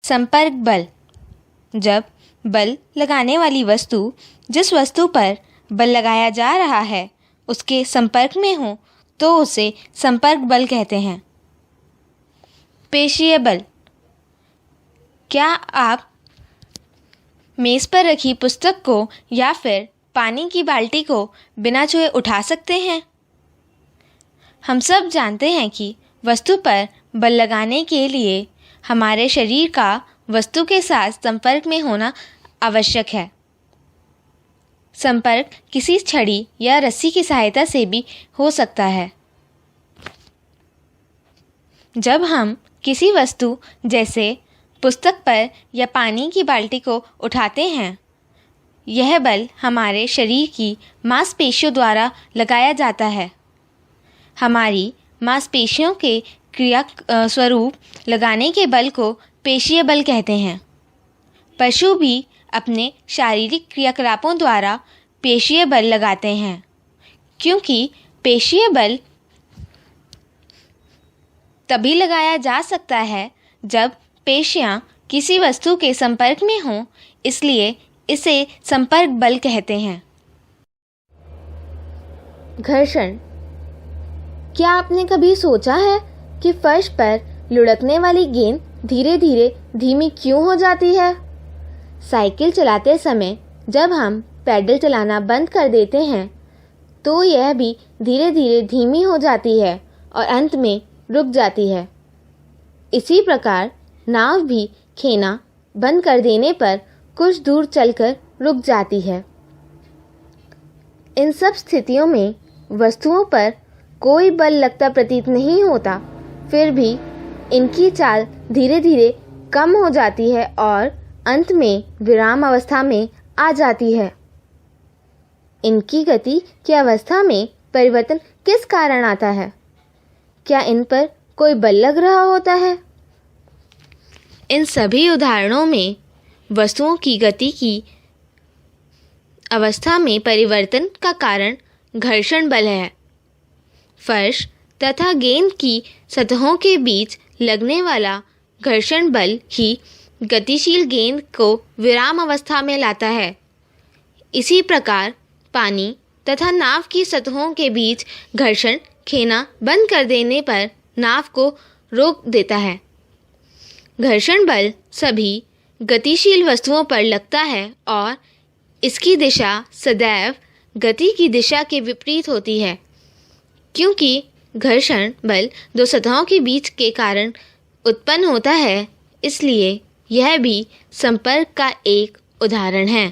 संपर्क बल। जब बल लगाने वाली वस्तु जिस वस्तु पर बल लगाया जा रहा है उसके संपर्क में हो तो उसे संपर्क बल कहते हैं। पेशीय बल। क्या आप मेज़ पर रखी पुस्तक को या फिर पानी की बाल्टी को बिना छुए उठा सकते हैं? हम सब जानते हैं कि वस्तु पर बल लगाने के लिए हमारे शरीर का वस्तु के साथ संपर्क में होना आवश्यक है। संपर्क किसी छड़ी या रस्सी की सहायता से भी हो सकता है। जब हम किसी वस्तु जैसे पुस्तक पर या पानी की बाल्टी को उठाते हैं, यह बल हमारे शरीर की मांसपेशियों द्वारा लगाया जाता है। हमारी मांसपेशियों के क्रिया स्वरूप लगाने के बल को पेशीय बल कहते हैं। पशु भी अपने शारीरिक क्रियाकलापों द्वारा पेशीय बल लगाते हैं, क्योंकि पेशीय बल तभी लगाया जा सकता है जब पेशियां किसी वस्तु के संपर्क में हों, इसलिए इसे संपर्क बल कहते हैं। घर्षण। क्या आपने कभी सोचा है कि फर्श पर लुढ़कने वाली गेंद धीरे धीरे धीमी क्यों हो जाती है? साइकिल चलाते समय जब हम पैडल चलाना बंद कर देते हैं तो यह भी धीरे धीरे धीमी हो जाती है और अंत में रुक जाती है। इसी प्रकार नाव भी खेना बंद कर देने पर कुछ दूर चलकर रुक जाती है। इन सब स्थितियों में वस्तुओं पर कोई बल लगता प्रतीत नहीं होता, फिर भी इनकी चाल धीरे धीरे कम हो जाती है और अंत में विराम अवस्था में आ जाती है। इनकी गति की अवस्था में परिवर्तन किस कारण आता है? क्या इन पर कोई बल लग रहा होता है? इन सभी उदाहरणों में वस्तुओं की गति की अवस्था में परिवर्तन का कारण घर्षण बल है। फर्श तथा गेंद की सतहों के बीच लगने वाला घर्षण बल ही गतिशील गेंद को विराम अवस्था में लाता है। इसी प्रकार पानी तथा नाव की सतहों के बीच घर्षण खेना बंद कर देने पर नाव को रोक देता है। घर्षण बल सभी गतिशील वस्तुओं पर लगता है और इसकी दिशा सदैव गति की दिशा के विपरीत होती है, क्योंकि घर्षण बल दो सतहों के बीच के कारण उत्पन्न होता है, इसलिए यह भी संपर्क का एक उदाहरण है।